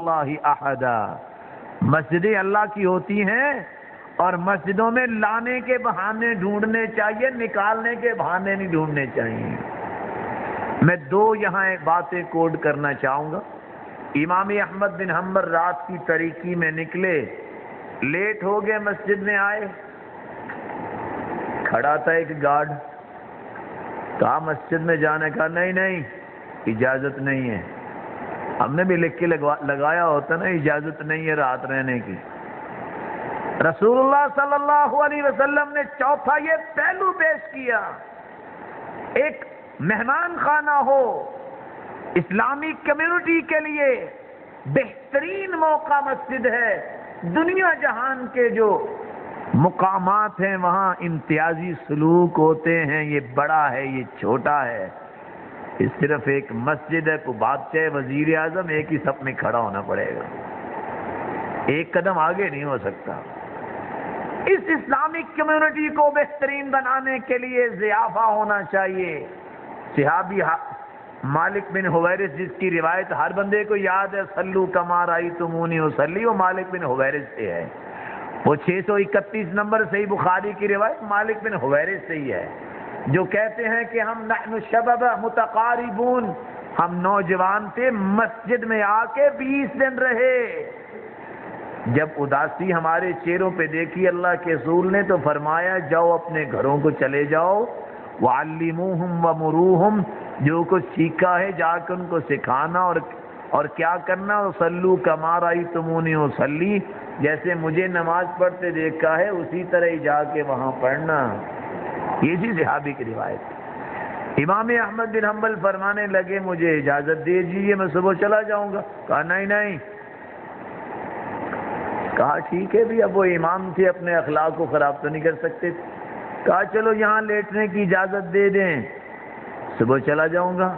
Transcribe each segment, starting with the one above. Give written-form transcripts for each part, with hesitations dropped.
اللہ احدا، مسجدیں اللہ کی ہوتی ہیں اور مسجدوں میں لانے کے بہانے ڈھونڈنے چاہیے، نکالنے کے بہانے نہیں ڈھونڈنے چاہیے۔ میں دو یہاں باتیں کوڈ کرنا چاہوں گا۔ امام احمد بن حنبل رات کی تاریکی میں نکلے، لیٹ ہو گئے، مسجد میں آئے، کھڑا تھا ایک گارڈ، کہا مسجد میں جانے کا، نہیں اجازت نہیں ہے۔ ہم نے بھی لکھ کے لگایا ہوتا نا، اجازت نہیں ہے رات رہنے کی۔ رسول اللہ صلی اللہ علیہ وسلم نے چوتھا یہ پہلو پیش کیا، ایک مہمان خانہ ہو اسلامی کمیونٹی کے لیے بہترین موقع مسجد ہے۔ دنیا جہان کے جو مقامات ہیں وہاں امتیازی سلوک ہوتے ہیں، یہ بڑا ہے، یہ چھوٹا ہے، یہ صرف ایک مسجد ہے، کوئی بادشاہ وزیر اعظم ایک ہی صف میں کھڑا ہونا پڑے گا، ایک قدم آگے نہیں ہو سکتا۔ اس اسلامک کمیونٹی کو بہترین بنانے کے لیے ضیافہ ہونا چاہیے۔ صحابی مالک بن حویرث، جس کی روایت ہر بندے کو یاد ہے، صلو کما رأیتمونی اصلی، وہ مالک بن حویرث سے ہے، وہ 631 نمبر صحیح بخاری کی روایت مالک بن حویرث سے ہی ہے، جو کہتے ہیں کہ ہم نحن شباب متقاربون، ہم نوجوان تھے، مسجد میں آ کے 20 دن رہے۔ جب اداسی ہمارے چہروں پہ دیکھی اللہ کے رسول نے تو فرمایا جاؤ اپنے گھروں کو چلے جاؤ، وعلموہم ومروہم، جو کچھ سیکھا ہے جا کے ان کو سکھانا اور کیا کرنا، صلو کما رأیتمونی اصلی، جیسے مجھے نماز پڑھتے دیکھا ہے اسی طرح ہی جا کے وہاں پڑھنا۔ یہ جی صحابی کی روایت۔ امام احمد بن حنبل فرمانے لگے مجھے اجازت دے دیجیے، میں صبح چلا جاؤں گا۔ کہا نہیں۔ کہا ٹھیک ہے بھی، اب وہ امام تھے، اپنے اخلاق کو خراب تو نہیں کر سکتے۔ کہا چلو یہاں لیٹنے کی اجازت دے دیں، صبح چلا جاؤں گا۔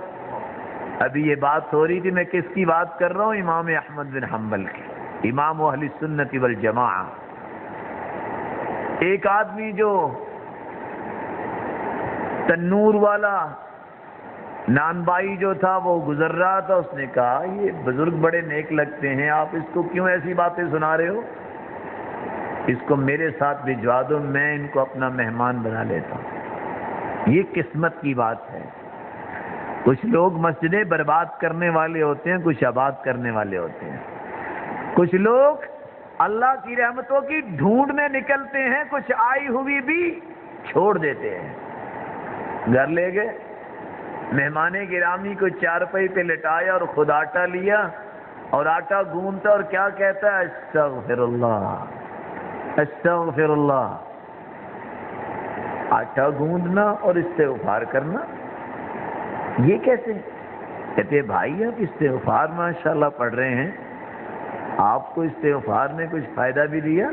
ابھی یہ بات ہو رہی تھی، میں کس کی بات کر رہا ہوں؟ امام احمد بن حنبل کی، امام اہل سنت والجماعہ۔ ایک آدمی جو تنور والا نان بائی جو تھا وہ گزر رہا تھا، اس نے کہا یہ بزرگ بڑے نیک لگتے ہیں، آپ اس کو کیوں ایسی باتیں سنا رہے ہو؟ اس کو میرے ساتھ بھجوا دو، میں ان کو اپنا مہمان بنا لیتا ہوں۔ یہ قسمت کی بات ہے۔ کچھ لوگ مسجدیں برباد کرنے والے ہوتے ہیں، کچھ آباد کرنے والے ہوتے ہیں۔ کچھ لوگ اللہ کی رحمتوں کی ڈھونڈ میں نکلتے ہیں، کچھ آئی ہوئی بھی چھوڑ دیتے ہیں۔ گھر لے گئے، مہمان گرامی کو چارپائی پہ لٹایا اور خود آٹا لیا اور آٹا گوندتا اور کیا کہتا ہے؟ استغفر اللہ، استغفر اللہ۔ آٹا گوندنا اور استغفار کرنا، یہ کیسے؟ کہتے بھائی آپ استغفار ماشاءاللہ پڑھ رہے ہیں، آپ کو استغفار نے کچھ فائدہ بھی دیا؟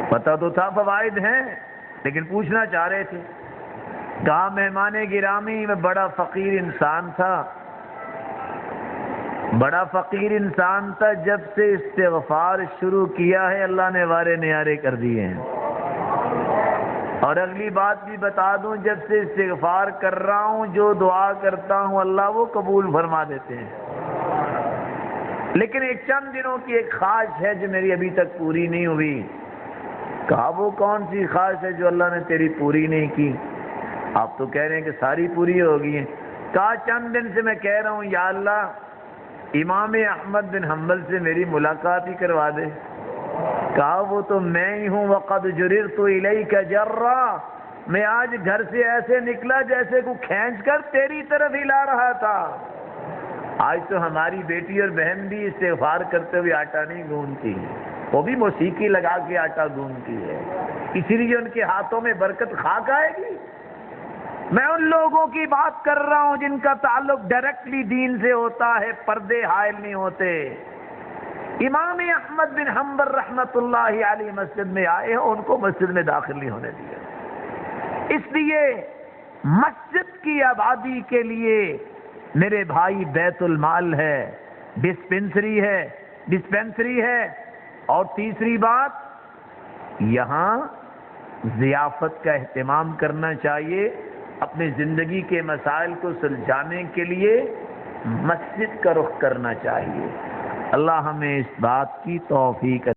پتہ تو تھا فوائد ہیں، لیکن پوچھنا چاہ رہے تھے۔ کہا مہمان گرامی میں بڑا فقیر انسان تھا، بڑا فقیر انسان تھا، جب سے استغفار شروع کیا ہے اللہ نے وارے نیارے کر دیے ہیں۔ اور اگلی بات بھی بتا دوں، جب سے استغفار کر رہا ہوں جو دعا کرتا ہوں اللہ وہ قبول فرما دیتے ہیں۔ لیکن ایک چند دنوں کی ایک خواہش ہے جو میری ابھی تک پوری نہیں ہوئی۔ کہا وہ کون سی خواہش ہے جو اللہ نے تیری پوری نہیں کی؟ آپ تو کہہ رہے ہیں کہ ساری پوری ہو گئی ہیں۔ کہا چند دن سے میں کہہ رہا ہوں یا اللہ امام احمد بن حنبل سے میری ملاقات ہی کروا دے۔ کہا وہ تو میں ہی ہوں، وقد جررت الیک جرا، میں آج گھر سے ایسے نکلا جیسے کو کھینچ کر تیری طرف ہی لا رہا تھا۔ آج تو ہماری بیٹی اور بہن بھی استغفار کرتے ہوئے آٹا نہیں گوندتی، وہ بھی موسیقی لگا کے آٹا گوندتی ہے، اسی لیے ان کے ہاتھوں میں برکت خاک آئے گی۔ میں ان لوگوں کی بات کر رہا ہوں جن کا تعلق ڈائریکٹلی دین سے ہوتا ہے، پردے حائل نہیں ہوتے۔ امام احمد بن حنبل رحمت اللہ علیہ مسجد میں آئے ہیں، ان کو مسجد میں داخل نہیں ہونے دیا۔ اس لیے مسجد کی آبادی کے لیے میرے بھائی بیت المال ہے، ڈسپینسری ہے، اور تیسری بات یہاں ضیافت کا اہتمام کرنا چاہیے۔ اپنی زندگی کے مسائل کو سلجھانے کے لیے مسجد کا رخ کرنا چاہیے۔ اللہ ہمیں اس بات کی توفیق